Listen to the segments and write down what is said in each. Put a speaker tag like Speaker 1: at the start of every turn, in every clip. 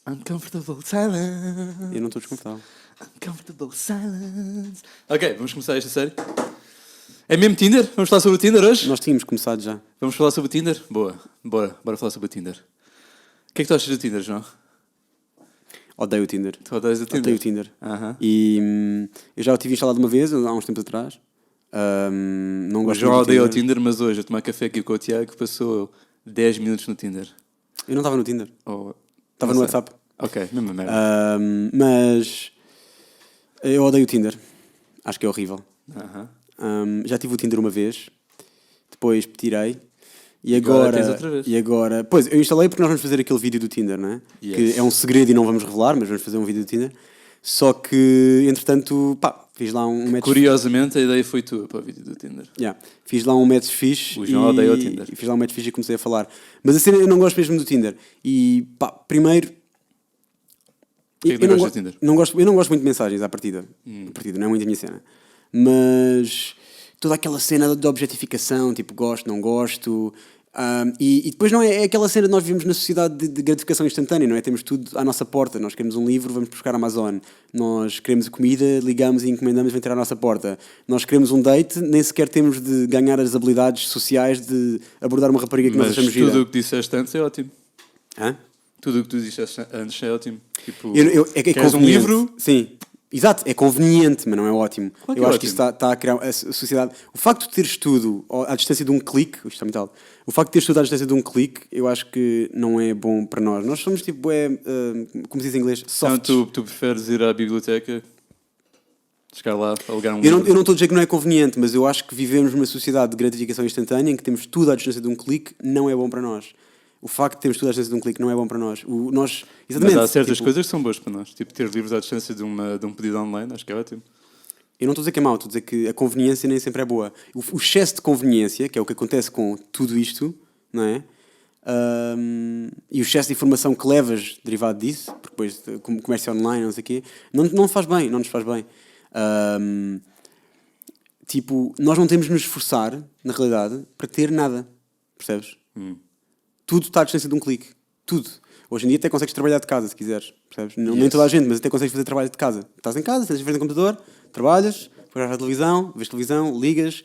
Speaker 1: Uncomfortable silence.
Speaker 2: Eu não estou desconfortável.
Speaker 1: Uncomfortable silence. Ok, vamos começar esta série. É mesmo Tinder? Vamos falar sobre o Tinder hoje?
Speaker 2: Nós tínhamos começado já.
Speaker 1: Vamos falar sobre o Tinder? Boa, bora falar sobre o Tinder. O que é que tu achas do Tinder, João?
Speaker 2: Odeio o Tinder.
Speaker 1: Tu odeias o Tinder?
Speaker 2: Odeio o Tinder.
Speaker 1: Aham.
Speaker 2: E eu já o tive instalado uma vez, há uns tempos atrás. Não
Speaker 1: O
Speaker 2: gosto
Speaker 1: João
Speaker 2: muito do
Speaker 1: odeia o Tinder, mas hoje a tomar café aqui com o Tiago passou 10 minutos no Tinder.
Speaker 2: Eu não estava no Tinder.
Speaker 1: Oh,
Speaker 2: Estava
Speaker 1: não
Speaker 2: no
Speaker 1: sei.
Speaker 2: WhatsApp.
Speaker 1: Ok, mesma merda.
Speaker 2: Mas eu odeio o Tinder. Acho que é horrível.
Speaker 1: Aham.
Speaker 2: Já tive o Tinder uma vez. Depois tirei.
Speaker 1: E agora tens outra vez.
Speaker 2: E agora... Pois, eu instalei porque nós vamos fazer aquele vídeo do Tinder, não é?
Speaker 1: Yes.
Speaker 2: Que é um segredo e não vamos revelar, mas vamos fazer um vídeo do Tinder. Só que, entretanto, fiz lá um match...
Speaker 1: Curiosamente, a ideia foi tua para o vídeo do Tinder.
Speaker 2: Yeah. Fiz lá um match fixe.
Speaker 1: O João odeia o Tinder.
Speaker 2: E fiz lá um match fixe e comecei a falar. Mas assim, eu não gosto mesmo do Tinder. E, primeiro...
Speaker 1: Porquê que não gostas do Tinder?
Speaker 2: Eu não gosto muito de mensagens à partida. À partida, não é muito a minha cena. Mas toda aquela cena de objetificação, tipo, gosto, não gosto... e depois não é aquela cena de nós vivemos na sociedade de gratificação instantânea, não é? Temos tudo à nossa porta. Nós queremos um livro, vamos buscar a Amazon. Nós queremos comida, ligamos e encomendamos, vem ter à nossa porta. Nós queremos um date, nem sequer temos de ganhar as habilidades sociais de abordar uma rapariga que nós
Speaker 1: Mas
Speaker 2: achamos gira.
Speaker 1: tudo o que disseste antes é ótimo.
Speaker 2: Hã?
Speaker 1: Tudo o que tu disseste antes é ótimo. Tipo,
Speaker 2: É
Speaker 1: queres um
Speaker 2: conveniente.
Speaker 1: livro?
Speaker 2: Sim. Exato, é conveniente, mas não é ótimo.
Speaker 1: Claro que
Speaker 2: Eu
Speaker 1: é
Speaker 2: acho que
Speaker 1: ótimo.
Speaker 2: isso está a criar a sociedade. O facto de teres tudo à distância de um clique, isto está muito alto. O facto de teres tudo à distância de um clique, eu acho que não é bom para nós. Nós somos tipo, como se diz em inglês,
Speaker 1: Então
Speaker 2: soft.
Speaker 1: tu preferes ir à biblioteca, chegar lá, alugar um
Speaker 2: Eu
Speaker 1: livro?
Speaker 2: não estou a dizer que não é conveniente, mas eu acho que vivemos numa sociedade de gratificação instantânea em que temos tudo à distância de um clique, não é bom para nós. O facto de termos tudo à distância de um clique não é bom para nós.
Speaker 1: Mas
Speaker 2: Exatamente.
Speaker 1: há certas
Speaker 2: tipo,
Speaker 1: coisas que são boas para nós. Tipo, ter livros à distância de um pedido online, acho que é ótimo.
Speaker 2: Eu não estou a dizer que é mau, estou a dizer que a conveniência nem sempre é boa. O excesso de conveniência, que é o que acontece com tudo isto, não é? E o excesso de informação que levas derivado disso, porque depois como comércio online, não sei o quê, não faz bem, não nos faz bem. Tipo, nós não temos de nos esforçar, na realidade, para ter nada, percebes? Tudo está à distância de um clique, tudo. Hoje em dia até consegues trabalhar de casa, se quiseres, percebes? Nem toda a gente, mas até consegues fazer trabalho de casa. Estás em casa, estás em frente ao computador, trabalhas, depois vais à televisão, vês televisão, ligas,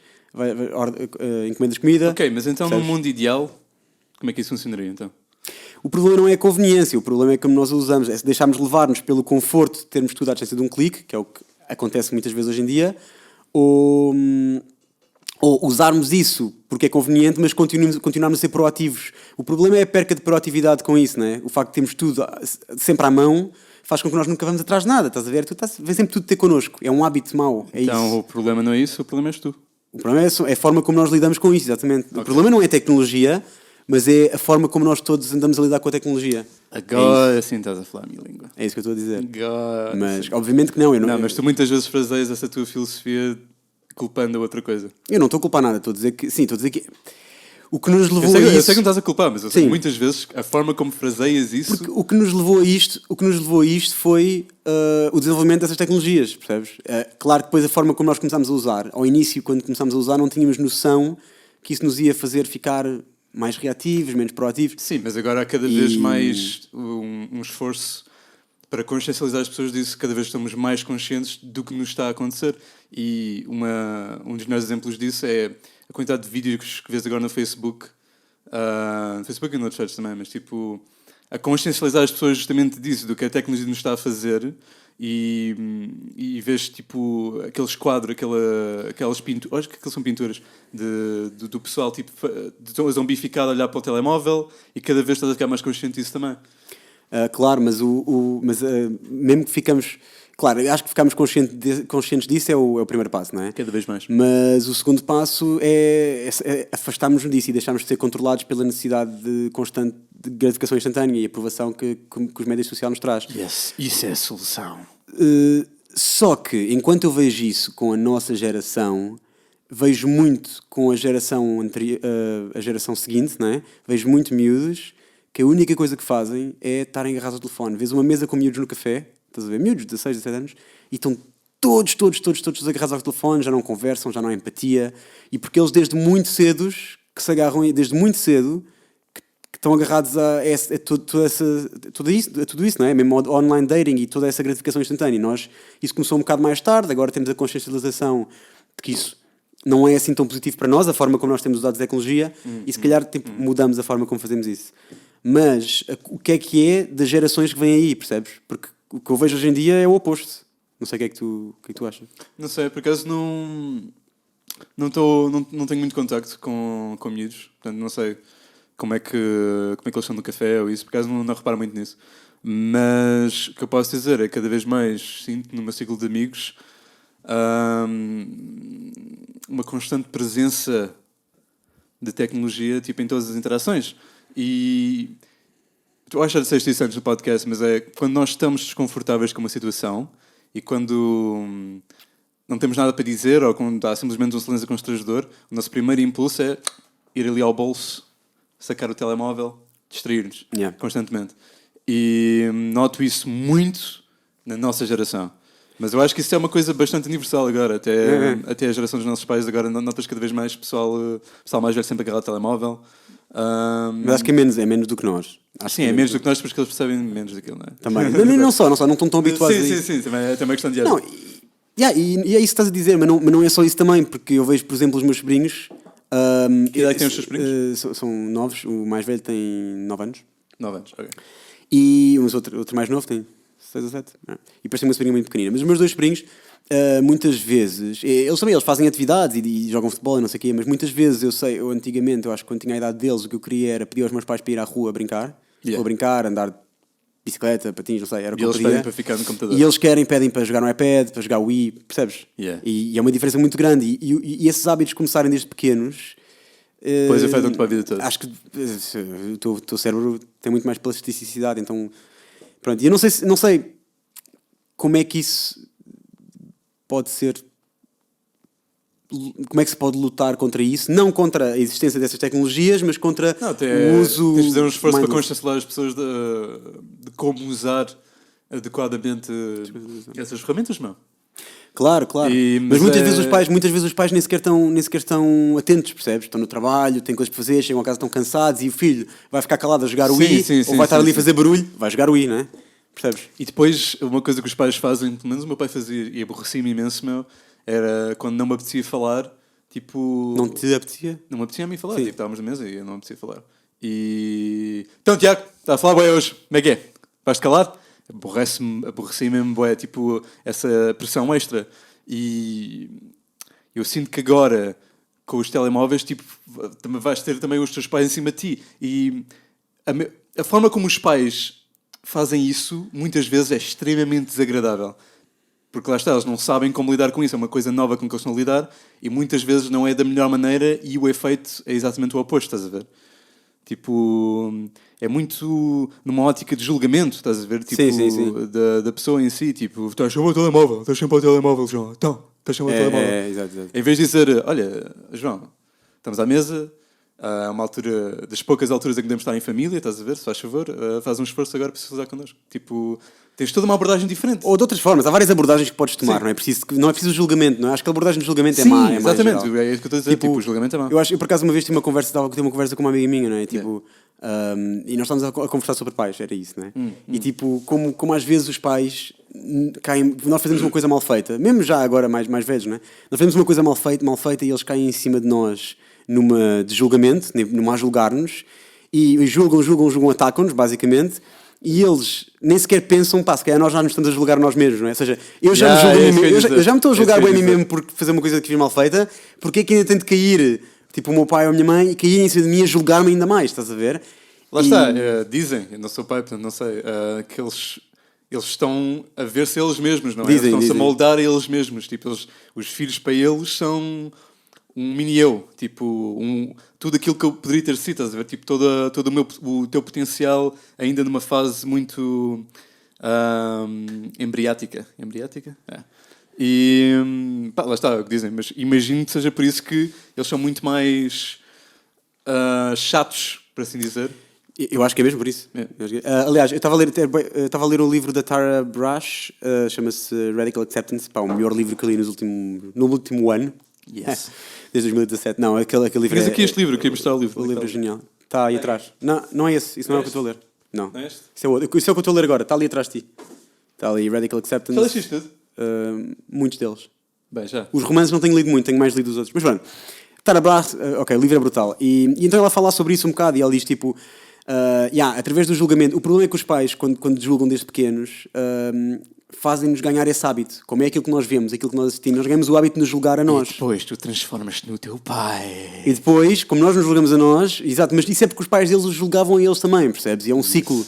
Speaker 2: encomendas comida.
Speaker 1: Ok, mas então
Speaker 2: percebes?
Speaker 1: num mundo ideal, como é que isso funcionaria então?
Speaker 2: O problema não é a conveniência, o problema é como nós a usamos, é se deixarmos levar-nos pelo conforto de termos tudo à distância de um clique, que é o que acontece muitas vezes hoje em dia, ou usarmos isso porque é conveniente, mas continuarmos a ser proativos. O problema é a perca de proatividade com isso, não é? O facto de termos tudo sempre à mão faz com que nós nunca vamos atrás de nada, estás a ver? Vem sempre tudo ter connosco, é um hábito mau, é
Speaker 1: Então
Speaker 2: isso.
Speaker 1: o problema não é isso, o problema és tu.
Speaker 2: O problema é a forma como nós lidamos com isso, exatamente. O problema não é a tecnologia, mas é a forma como nós todos andamos a lidar com a tecnologia.
Speaker 1: Agora sim estás a falar a minha língua.
Speaker 2: É isso que eu estou a dizer.
Speaker 1: Agora
Speaker 2: Mas,
Speaker 1: sim.
Speaker 2: obviamente que não.
Speaker 1: Não, mas tu muitas vezes fraseias essa tua filosofia culpando a outra coisa.
Speaker 2: Eu não estou a culpar nada, estou a dizer que... Sim, estou a dizer que... O que nos levou
Speaker 1: Eu sei
Speaker 2: a
Speaker 1: que
Speaker 2: isso...
Speaker 1: não estás a culpar, mas eu sei
Speaker 2: Sim.
Speaker 1: que muitas vezes a forma como fraseias isso...
Speaker 2: Porque o que nos levou a isto foi o desenvolvimento dessas tecnologias, percebes? Claro que depois a forma como nós começámos a usar, ao início, quando começámos a usar, não tínhamos noção que isso nos ia fazer ficar mais reativos, menos proativos.
Speaker 1: Sim, mas agora há cada vez mais um esforço para consciencializar as pessoas disso. Cada vez estamos mais conscientes do que nos está a acontecer. E um dos melhores exemplos disso é a quantidade de vídeos que vês agora no Facebook. No Facebook e noutros sites também, mas tipo, a consciencializar as pessoas justamente disso, do que a tecnologia nos está a fazer. E vês tipo aqueles quadros, aquelas pinturas, acho que aquelas são pinturas do pessoal tipo, zombificado a olhar para o telemóvel, e cada vez estás a ficar mais consciente disso também.
Speaker 2: Claro, mas mesmo que ficamos... Claro, eu acho que ficarmos conscientes disso é o primeiro passo, não é?
Speaker 1: Cada vez mais.
Speaker 2: Mas o segundo passo é afastarmos-nos disso e deixarmos de ser controlados pela necessidade constante de gratificação instantânea e aprovação que os médias sociais nos traz.
Speaker 1: Yes, isso é a solução.
Speaker 2: Só que, enquanto eu vejo isso com a nossa geração, vejo muito com a geração a geração seguinte, não é? Vejo muito miúdos que a única coisa que fazem é estarem agarrados ao telefone. Vês uma mesa com miúdos no café, estás a ver? Miúdos de 16, 17 anos, e estão todos agarrados ao telefone, já não conversam, já não há empatia, e porque eles desde muito cedo, que se agarram, desde muito cedo, que estão agarrados a tudo isso, não é? Mesmo ao online dating e toda essa gratificação instantânea. Isso começou um bocado mais tarde, agora temos a consciencialização de que isso não é assim tão positivo para nós, a forma como nós temos usado a tecnologia, e se calhar mudamos a forma como fazemos isso. Mas o que é das gerações que vêm aí, percebes? Porque o que eu vejo hoje em dia é o oposto. Não sei o que é que tu achas.
Speaker 1: Não sei, por acaso não tenho muito contacto com miúdos, portanto não sei como é que eles estão no café ou isso, por acaso não reparo muito nisso. Mas o que eu posso dizer é que cada vez mais sinto no meu ciclo de amigos uma constante presença de tecnologia tipo, em todas as interações. E tu achas que disseste isso antes do podcast, mas é quando nós estamos desconfortáveis com uma situação e quando não temos nada para dizer ou quando há simplesmente um silêncio constrangedor, o nosso primeiro impulso é ir ali ao bolso, sacar o telemóvel, distrair-nos constantemente. E noto isso muito na nossa geração. Mas eu acho que isso é uma coisa bastante universal agora. Até a geração dos nossos pais agora notas cada vez mais pessoal mais velho sempre agarrado ao telemóvel.
Speaker 2: Mas acho que é menos do que nós.
Speaker 1: Sim, é menos do que nós porque eles percebem menos daquilo, não é?
Speaker 2: Também. não estão tão habituados a isso.
Speaker 1: Sim, também é uma questão de
Speaker 2: não, e é isso que estás a dizer, mas não é só isso também, porque eu vejo, por exemplo, os meus sobrinhos.
Speaker 1: Que idade têm os teus sobrinhos?
Speaker 2: São novos, o mais velho tem 9 anos.
Speaker 1: 9 anos, ok.
Speaker 2: E outro mais novo tem 6 ou 7. E depois tem uma sobrinha muito pequenina. Mas os meus dois sobrinhos, muitas vezes, eles fazem atividades e jogam futebol e não sei o quê, mas muitas vezes eu antigamente, eu acho que quando tinha a idade deles, o que eu queria era pedir aos meus pais para ir à rua brincar. Ou brincar, andar de bicicleta, patins, não sei, era o que eu queria.
Speaker 1: E eles pedem para ficar no computador.
Speaker 2: E eles pedem para jogar no iPad, para jogar Wii, percebes? E é uma diferença muito grande. E esses hábitos começarem desde pequenos...
Speaker 1: Depois afetam-te para a vida toda.
Speaker 2: Acho que o teu cérebro tem muito mais plasticidade, então... Pronto, e eu não sei como é que isso pode ser... Como é que se pode lutar contra isso? Não contra a existência dessas tecnologias, mas contra o uso...
Speaker 1: Tens de fazer um esforço para consciencializar as pessoas de como usar adequadamente essas ferramentas, não?
Speaker 2: Claro. Mas muitas vezes os pais nem sequer estão atentos, percebes? Estão no trabalho, têm coisas para fazer, chegam a casa, estão cansados e o filho vai ficar calado a jogar o Wii ou vai estar ali a fazer barulho, vai jogar o Wii, não é? Percebes?
Speaker 1: E depois, uma coisa que os pais fazem, pelo menos o meu pai fazia, e aborrecia-me imenso, era quando não me apetecia falar, tipo...
Speaker 2: Não te apetecia?
Speaker 1: Não me apetecia a mim falar, tipo, estávamos na mesa e eu não me apetecia falar. E... Então, Tiago, está a falar bem hoje, como é que é? Vais-te calar? Aborreci mesmo, bué, tipo, essa pressão extra. E eu sinto que agora, com os telemóveis, tipo, vais ter também os teus pais em cima de ti. E a forma como os pais fazem isso, muitas vezes, é extremamente desagradável. Porque lá está, eles não sabem como lidar com isso. É uma coisa nova com que eles estão a lidar e muitas vezes não é da melhor maneira e o efeito é exatamente o oposto, estás a ver? Tipo, é muito numa ótica de julgamento, estás a ver? Tipo,
Speaker 2: sim.
Speaker 1: Da pessoa em si, tipo, estás sempre ao telemóvel, estás sempre ao telemóvel, João. Então, estás sempre ao telemóvel.
Speaker 2: Exato.
Speaker 1: Em vez de dizer, olha, João, estamos à mesa, há uma altura, das poucas alturas em que podemos estar em família, estás a ver? Se faz favor, faz um esforço agora para socializar connosco. Tipo, tens toda uma abordagem diferente.
Speaker 2: Ou de outras formas, há várias abordagens que podes tomar, não é preciso julgamento, não é? Acho que a abordagem de julgamento é má.
Speaker 1: Exatamente, é isso que eu estou a dizer, tipo, o julgamento é má.
Speaker 2: Eu por acaso uma vez tive uma conversa com uma amiga minha, não é? Tipo, e nós estávamos a conversar sobre pais, era isso, não é? E tipo, como às vezes os pais caem, nós fazemos uma coisa mal feita, mesmo já agora mais velhos, não é? Nós fazemos uma coisa mal feita e eles caem em cima de nós de julgamento, numa a julgar-nos, e julgam, atacam-nos, basicamente. E eles nem sequer pensam, se calhar nós já nos estamos a julgar nós mesmos, não é? Ou seja, eu já me estou a julgar bem a mim mesmo por fazer uma coisa que fiz mal feita, porque é que ainda tenho de cair, tipo o meu pai ou a minha mãe, e cair em cima de mim a julgar-me ainda mais, estás a ver?
Speaker 1: Lá está, dizem, eu não sou pai, portanto não sei, que eles estão a ver-se eles mesmos, não é? Estão-se a moldar a eles mesmos, tipo, os filhos para eles são um mini eu, tipo, tudo aquilo que eu poderia ter sido, estás a ver? Tipo, todo o teu potencial ainda numa fase muito embriática. Embriática? É. E lá está, é o que dizem, mas imagino que seja por isso que eles são muito mais chatos, por assim dizer.
Speaker 2: Eu acho que é mesmo por isso. Aliás, eu estava a ler o livro da Tara Brach, chama-se Radical Acceptance, o melhor livro que eu li no último ano.
Speaker 1: Yes.
Speaker 2: Desde 2017. Não, aquele livro.
Speaker 1: Tens aqui este livro, queria mostrar o livro.
Speaker 2: O livro é genial. Está aí atrás. Não, não é esse. Isso não é o que eu estou a ler. Não.
Speaker 1: Não é este?
Speaker 2: Isso é o outro. Isso é o que eu estou a ler agora. Está ali atrás de ti. Está ali Radical Acceptance.
Speaker 1: Já leste isto tudo?
Speaker 2: Muitos deles.
Speaker 1: Bem, já.
Speaker 2: Os romances não tenho lido muito, tenho mais lido os outros. Mas pronto. Tara Brach, ok, o livro é brutal. E então ela fala sobre isso um bocado e ela diz tipo... através do julgamento... O problema é que os pais, quando julgam desde pequenos... fazem-nos ganhar esse hábito. Como é aquilo que nós vemos, aquilo que nós assistimos. Nós ganhamos o hábito de nos julgar a nós.
Speaker 1: E depois tu transformas-te no teu pai.
Speaker 2: E depois, como nós nos julgamos a nós... Exato, mas isso é porque os pais deles os julgavam a eles também, percebes? E é um ciclo.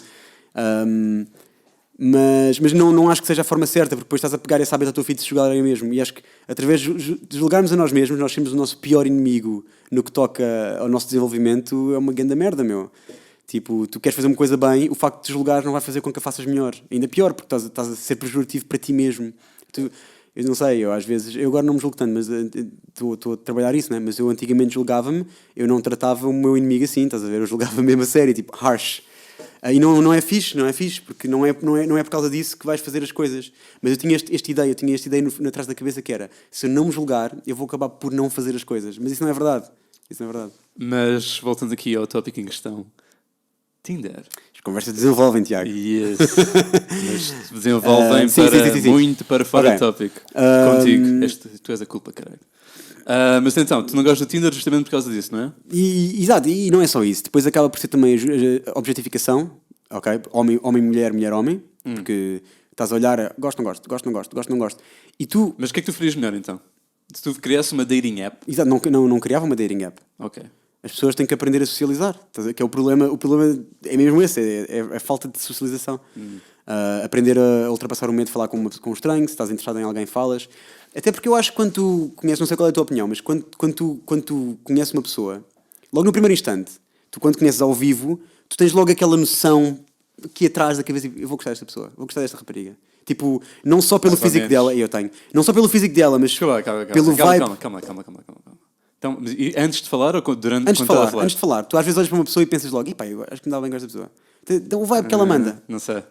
Speaker 2: Mas não acho que seja a forma certa, porque depois estás a pegar esse hábito ao teu filho de se julgar a mesmo. E acho que através de julgarmos a nós mesmos, nós sermos o nosso pior inimigo no que toca ao nosso desenvolvimento, é uma grande merda, meu. Tipo, tu queres fazer uma coisa bem, o facto de te julgares não vai fazer com que a faças melhor. Ainda pior, porque estás a ser pejorativo para ti mesmo. Eu não sei, eu às vezes... Eu agora não me julgo tanto, mas estou a trabalhar isso, né? Mas eu antigamente julgava-me, eu não tratava o meu inimigo assim, estás a ver? Eu julgava mesmo a sério, tipo, harsh. E não é fixe, porque não é por causa disso que vais fazer as coisas. Mas eu tinha esta ideia atrás da cabeça que era, se eu não me julgar, eu vou acabar por não fazer as coisas. Mas isso não é verdade.
Speaker 1: Mas, voltando aqui ao tópico em questão, Tinder.
Speaker 2: As conversas desenvolvem, Tiago.
Speaker 1: Yes. Mas desenvolvem
Speaker 2: sim.
Speaker 1: muito para fora
Speaker 2: Ok.
Speaker 1: do tópico. Contigo. Tu és a culpa, caralho. Mas então, tu não gostas do Tinder justamente por causa disso, não é?
Speaker 2: Exato, e não é só isso. Depois acaba por ser também a objetificação, ok? Homem, mulher, mulher, homem. Porque estás a olhar, gosto, não gosto. E tu...
Speaker 1: Mas o que é que tu farias melhor então? Se tu criasses uma dating app.
Speaker 2: Exato, não criava uma dating app.
Speaker 1: Ok.
Speaker 2: As pessoas têm que aprender a socializar. Que é o problema é mesmo esse, é a falta de socialização. Aprender a ultrapassar o medo de falar com um estranho, se estás interessado em alguém, falas. Até porque eu acho que quando tu conheces, não sei qual é a tua opinião, mas quando tu conheces uma pessoa, logo no primeiro instante, tu quando conheces ao vivo, tu tens logo aquela noção que atrás da cabeça, eu vou gostar desta pessoa, vou gostar desta rapariga. Tipo, não só pelo físico dela, não só pelo físico dela, mas pelo vibe...
Speaker 1: Calma. Então, antes de falar ou durante
Speaker 2: Antes
Speaker 1: quando
Speaker 2: de falar. Tu às vezes olhas para uma pessoa e pensas logo, eu acho que me dá bem com esta pessoa. Então o vibe que ela manda.
Speaker 1: Não sei.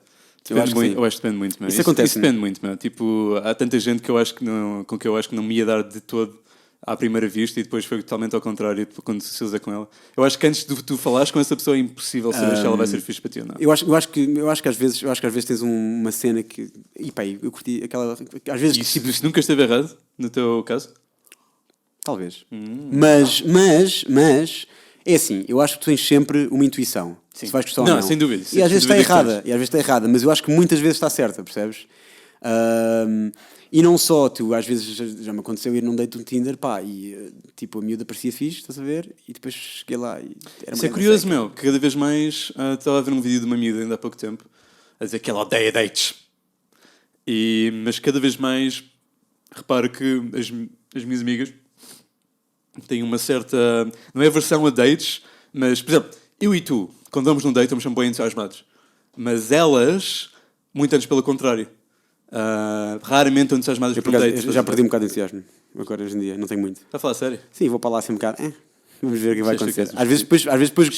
Speaker 2: Eu acho que sim.
Speaker 1: Eu acho que depende muito, meu.
Speaker 2: Isso acontece,
Speaker 1: Isso depende muito, meu. Tipo, há tanta gente que eu acho que com que eu acho que não me ia dar de todo à primeira vista e depois foi totalmente ao contrário quando se usa com ela. Eu acho que antes de tu falares com essa pessoa é impossível saber se ela vai ser fixe para ti ou não.
Speaker 2: Eu acho que às vezes tens uma cena que... eu curti aquela... Às vezes...
Speaker 1: Isso nunca esteve errado, no teu caso?
Speaker 2: Talvez. Mas é assim, eu acho que tu tens sempre uma intuição.
Speaker 1: Sim.
Speaker 2: Se vais gostar ou não.
Speaker 1: Sem dúvida.
Speaker 2: E às vezes está errada, mas eu acho que muitas vezes está certa, percebes? E não só, às vezes já me aconteceu ir num date no Tinder, e tipo a miúda parecia fixe, estás a ver? E depois cheguei lá e era
Speaker 1: Isso é curioso, meu, que cada vez mais estava a ver um vídeo de uma miúda ainda há pouco tempo a dizer que ela odeia dates. Mas cada vez mais reparo que as minhas amigas têm uma certa... Não é aversão a dates, mas, por exemplo, eu e tu, quando vamos num date, estamos sempre bem entusiasmados. Mas elas, muito antes pelo contrário. Raramente estão entusiasmadas por dates.
Speaker 2: Já perdi um bocado de entusiasmo. Agora, hoje em dia, não tenho muito.
Speaker 1: Está a falar sério?
Speaker 2: Sim, vou para lá assim um bocado. Vamos ver o que vai acontecer. Às vezes depois...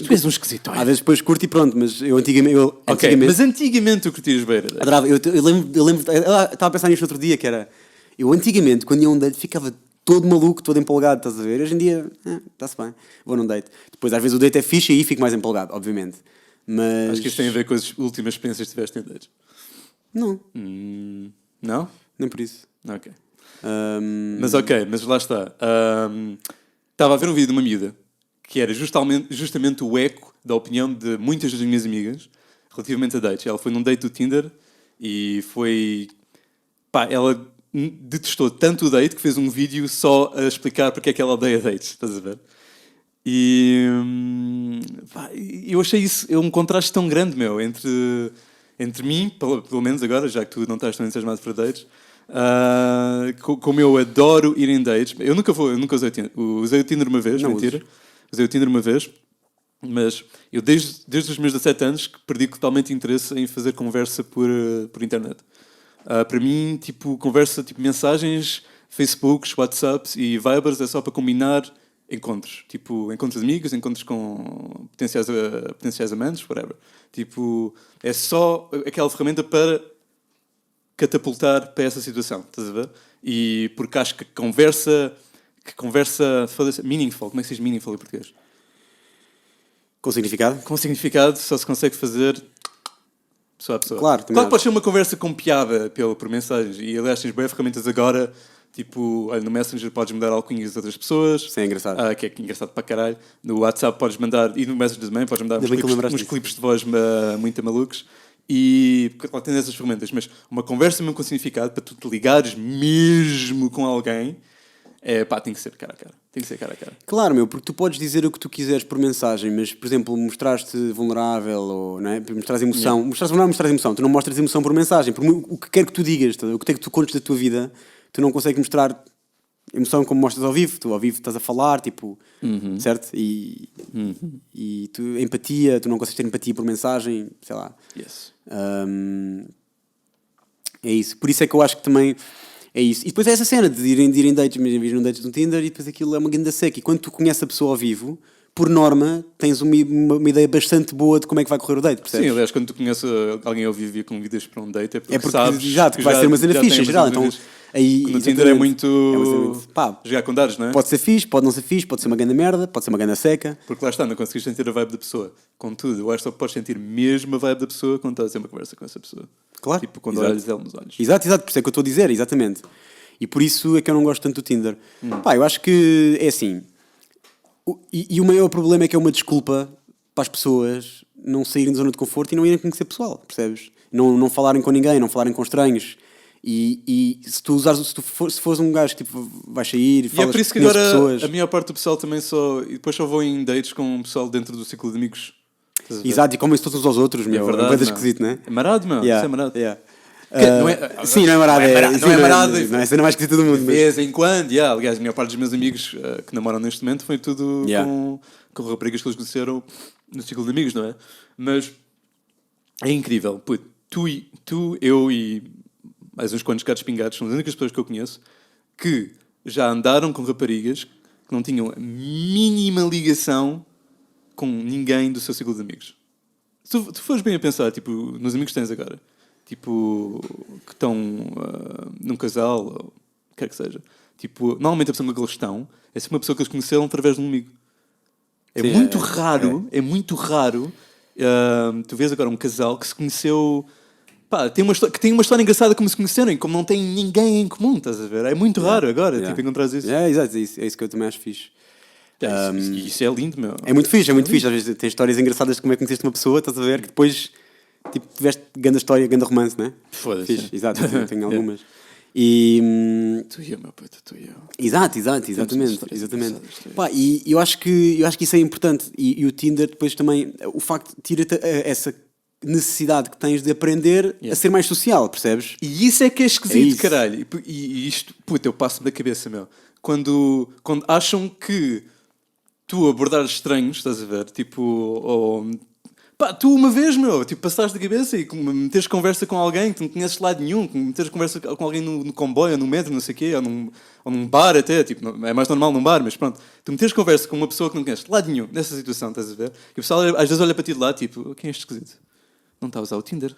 Speaker 1: Tu és um esquisito,
Speaker 2: Às vezes depois curto e pronto, mas eu antigamente...
Speaker 1: Ok, mas antigamente tu curtias beira.
Speaker 2: Adorava. Eu lembro... Eu estava a pensar nisto outro dia, que era... Eu antigamente, quando ia a um date, ficava todo maluco, todo empolgado, estás a ver? Hoje em dia, está-se bem, vou num date. Depois, às vezes, o date é fixe e aí fico mais empolgado, obviamente. Mas...
Speaker 1: Acho que isto tem a ver com as últimas experiências que tiveste em dates.
Speaker 2: Não.
Speaker 1: Não?
Speaker 2: Nem por isso.
Speaker 1: Ok. Mas lá está. Estava a ver um vídeo de uma miúda que era justamente o eco da opinião de muitas das minhas amigas relativamente a dates. Ela foi num date do Tinder e foi... ela detestou tanto o date que fez um vídeo só a explicar porque é que ela odeia dates. Estás a ver? E eu achei isso um contraste tão grande, meu, entre mim, pelo menos agora, já que tu não estás tão entusiasmado para dates, como eu adoro ir em dates. Eu nunca usei o Tinder. Usei o Tinder uma vez, mentira. Usei o Tinder uma vez, mas eu desde os meus 17 anos que perdi totalmente interesse em fazer conversa por internet. Para mim, tipo, conversa, tipo, mensagens, Facebooks, WhatsApps e Vibers é só para combinar encontros. Tipo, encontros de amigos, encontros com potenciais amantes, whatever. Tipo, é só aquela ferramenta para catapultar para essa situação, estás a ver? E porque acho que conversa meaningful, como é que se diz meaningful em português?
Speaker 2: Com significado?
Speaker 1: Com significado só se consegue fazer pessoa a pessoa.
Speaker 2: Claro,
Speaker 1: que pode ser uma conversa com piada por mensagens. E aliás, tens bem ferramentas agora, tipo, olha, no Messenger podes mandar alcunhas de outras pessoas.
Speaker 2: Sim, é engraçado.
Speaker 1: Que é engraçado para caralho. No WhatsApp podes mandar, e no Messenger também, podes mandar uns clipes de voz muito malucos. E claro, tens essas ferramentas, mas uma conversa mesmo com significado, para tu te ligares mesmo com alguém, tem que ser cara a cara. Tem que ser cara a cara.
Speaker 2: Claro, meu, porque tu podes dizer o que tu quiseres por mensagem, mas, por exemplo, mostrar-te vulnerável ou, não é? Mostrar emoção. Mostrar-te vulnerável, mostrar emoção. Tu não mostras emoção por mensagem. Por o que quer que tu digas, o que quer que tu contes da tua vida, tu não consegues mostrar emoção como mostras ao vivo. Tu ao vivo estás a falar, tipo, certo? E empatia, tu não consegues ter empatia por mensagem, sei lá.
Speaker 1: Yes.
Speaker 2: É isso. Por isso é que eu acho que também é isso. E depois é essa cena de irem dates, mesmo num dates no Tinder, e depois aquilo é uma ganda seca. E quando tu conheces a pessoa ao vivo, por norma, tens uma ideia bastante boa de como é que vai correr o date, percebes?
Speaker 1: Sim, aliás, quando tu conheces alguém ao vivo e convidas para um date, é porque
Speaker 2: sabes
Speaker 1: exato,
Speaker 2: que vai ser uma cena fixe, em geral. Então, aí,
Speaker 1: no Tinder é muito
Speaker 2: pá,
Speaker 1: jogar com dados, não é?
Speaker 2: Pode ser fixe, pode não ser fixe, pode ser uma grande merda, pode ser uma grande seca.
Speaker 1: Porque lá está, não consegues sentir a vibe da pessoa. Contudo, eu acho que só podes sentir mesmo a vibe da pessoa quando estás a ter uma conversa com essa pessoa.
Speaker 2: Claro.
Speaker 1: Tipo, quando olhas ela nos olhos.
Speaker 2: Exato, por isso é que eu estou a dizer, exatamente. E por isso é que eu não gosto tanto do Tinder. Pá, eu acho que é assim. E o maior problema é que é uma desculpa para as pessoas não saírem da zona de conforto e não irem conhecer pessoal, percebes? Não falarem com ninguém, não falarem com estranhos. E se tu fores um gajo que tipo, vais sair e falas
Speaker 1: é por isso que
Speaker 2: com
Speaker 1: agora
Speaker 2: pessoas...
Speaker 1: a maior parte do pessoal também e depois só vou em dates com o pessoal dentro do ciclo de amigos.
Speaker 2: Exato, e comem-se todos uns aos outros, meu. É verdade, esquisito, não é?
Speaker 1: É marado, meu.
Speaker 2: Yeah,
Speaker 1: Isso é marado.
Speaker 2: Yeah.
Speaker 1: Não é,
Speaker 2: sim, não é marado.
Speaker 1: Não é marado.
Speaker 2: Não é a cena mais esquisita do mundo.
Speaker 1: De vez em quando, aliás, a maior parte dos meus amigos que namoram neste momento foi tudo com raparigas que eles conheceram no ciclo de amigos, não é? Mas é incrível. Puto, tu, eu e mais uns quantos gatos pingados são as únicas pessoas que eu conheço que já andaram com raparigas que não tinham a mínima ligação com ninguém do seu ciclo de amigos. Se tu fores bem a pensar, tipo, nos amigos que tens agora, tipo, que estão num casal, ou o que quer que seja, tipo, normalmente a pessoa com que eles estão é sempre uma pessoa que eles conheceram através de um amigo. É muito raro tu vês agora um casal que se conheceu, pá, que tem uma história engraçada como se conheceram e como não tem ninguém em comum, estás a ver? É muito raro agora, tipo, encontrares isso.
Speaker 2: Exato, é isso que eu também acho fixe.
Speaker 1: Isso é lindo, meu.
Speaker 2: É muito fixe. Às vezes tem histórias engraçadas de como é que conheceste uma pessoa, estás a ver, que depois tipo, tiveste grande história, grande romance, não é?
Speaker 1: Foda-se.
Speaker 2: Exato, eu tenho algumas. E...
Speaker 1: Tu e eu, meu puto, tu e eu.
Speaker 2: Exatamente. Pá, e eu acho que isso é importante. E o Tinder depois também, o facto de tira-te essa necessidade que tens de aprender a ser mais social, percebes?
Speaker 1: E isso é que é esquisito, caralho. E isto, puto, eu passo-me da cabeça, meu. Quando acham que tu abordares estranhos, estás a ver? Tipo, ou... Pá, tu uma vez, meu, tipo, passaste da cabeça e meteres conversa com alguém que não conheces de lado nenhum, meteres conversa com alguém no comboio, ou no metro, não sei o quê, ou num bar até, tipo, é mais normal num bar, mas pronto. Tu meteres conversa com uma pessoa que não conheces de lado nenhum, nessa situação, estás a ver? E o pessoal às vezes olha para ti de lá, tipo, quem é este esquisito? Não está a usar o Tinder?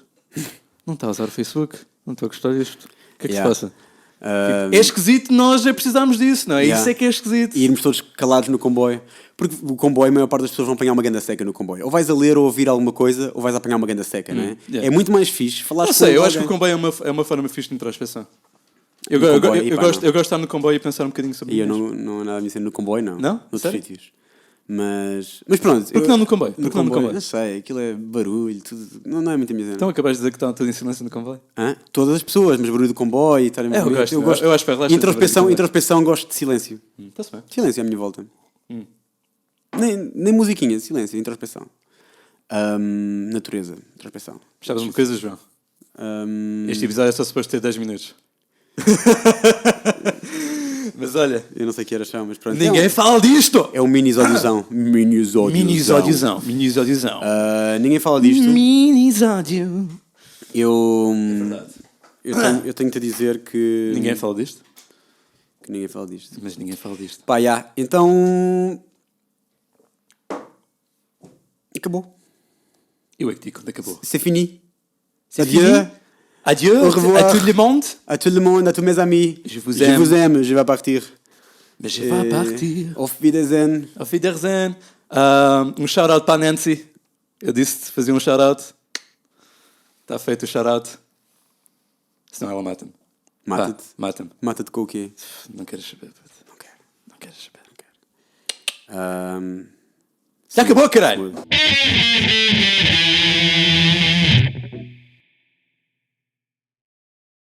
Speaker 1: Não está a usar o Facebook? Não estou a gostar disto? O que é que se passa? Tipo, é esquisito, nós precisamos disso, não é? Isso é que é esquisito.
Speaker 2: E irmos todos calados no comboio. Porque o comboio, a maior parte das pessoas vão apanhar uma ganda seca no comboio. Ou vais a ler ou ouvir alguma coisa, ou vais a apanhar uma ganda seca, não é? É muito mais fixe falar.
Speaker 1: Não sei, eu acho que o comboio é uma forma fixe de introspeção. Eu gosto de estar no comboio e pensar um bocadinho sobre isso.
Speaker 2: E eu não nada a me no comboio, não.
Speaker 1: Não?
Speaker 2: Noutros sítios. Mas pronto.
Speaker 1: Por que não no comboio?
Speaker 2: Não sei, aquilo é barulho, tudo. Não é muito a minha cena.
Speaker 1: Então acabaste de dizer que estão todos em silêncio no comboio?
Speaker 2: Todas as pessoas, mas barulho do comboio e estar em movimento.
Speaker 1: Eu gosto. Eu acho que
Speaker 2: introspeção, gosto de silêncio.
Speaker 1: Está-se bem.
Speaker 2: Silêncio à minha volta. Nem musiquinha, silêncio, introspeção. Natureza, introspeção.
Speaker 1: Precisavas de uma coisa, João? Este episódio é só suposto ter 10 minutos. Mas olha...
Speaker 2: Eu não sei que horas são, mas pronto.
Speaker 1: Ninguém fala disto!
Speaker 2: É um mini-isódiozão.
Speaker 1: Mini-isódiozão.
Speaker 2: Ninguém fala disto.
Speaker 1: Mini-isódio.
Speaker 2: Eu tenho-te a dizer que...
Speaker 1: Ninguém fala disto?
Speaker 2: Que ninguém fala disto.
Speaker 1: Mas ninguém fala disto.
Speaker 2: Pá, então... Acabou.
Speaker 1: Eu é que digo quando acabou.
Speaker 2: C'est fini.
Speaker 1: Adieu. Adieu.
Speaker 2: Au revoir.
Speaker 1: À tout le monde.
Speaker 2: À tout le monde, à tous mes amis.
Speaker 1: Je vous aime.
Speaker 2: Je vais partir.
Speaker 1: Mais je vais partir.
Speaker 2: Auf Wiedersehen.
Speaker 1: Auf Wiedersehen. Um shout-out para a Nancy. Eu disse-te, fazia um shout-out. Está feito o shout-out. Senão ela mata-me.
Speaker 2: Mata-te?
Speaker 1: Mata-me.
Speaker 2: Mata-te com o quê?
Speaker 1: Não queres saber.
Speaker 2: Não quero.
Speaker 1: Não queres saber.
Speaker 2: Não quero.
Speaker 1: Já acabou, caralho!
Speaker 2: Mudo.